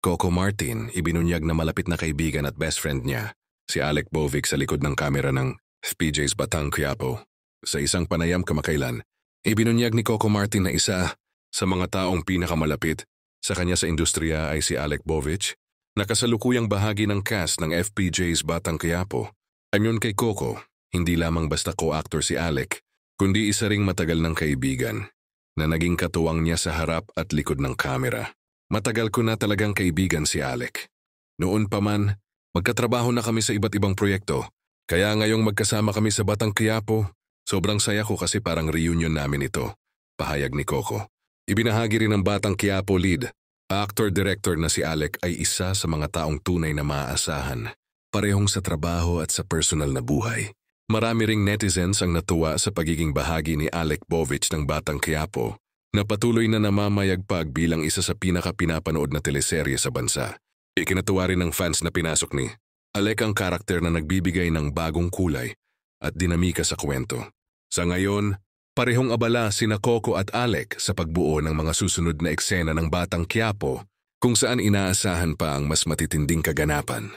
Coco Martin, ibinunyag na malapit na kaibigan at best friend niya, si Alec Bovic sa likod ng kamera ng FPJ's Batang Quiapo. Sa isang panayam kamakailan, ibinunyag ni Coco Martin na isa sa mga taong pinakamalapit sa kanya sa industriya ay si Alec Bovic, na kasalukuyang bahagi ng cast ng FPJ's Batang Quiapo. Ayon kay Coco, hindi lamang basta co-actor si Alec, kundi isa ring matagal ng kaibigan na naging katuwang niya sa harap at likod ng kamera. Matagal ko na talagang kaibigan si Alec. Noon pa man, magkatrabaho na kami sa iba't ibang proyekto, kaya ngayong magkasama kami sa Batang Quiapo, sobrang saya ko kasi parang reunion namin ito, pahayag ni Coco. Ibinahagi rin ng Batang Quiapo lead, actor-director na si Alec ay isa sa mga taong tunay na maaasahan, parehong sa trabaho at sa personal na buhay. Marami ring netizens ang natuwa sa pagiging bahagi ni Alec Bovic ng Batang Quiapo, na patuloy na namamayagpag bilang isa sa pinaka-pinapanood na teleserye sa bansa. Ikinatuwa rin ng fans na pinasok ni Alec ang karakter na nagbibigay ng bagong kulay at dinamika sa kwento. Sa ngayon, parehong abala sina Coco at Alec sa pagbuo ng mga susunod na eksena ng Batang Quiapo, kung saan inaasahan pa ang mas matitinding kaganapan.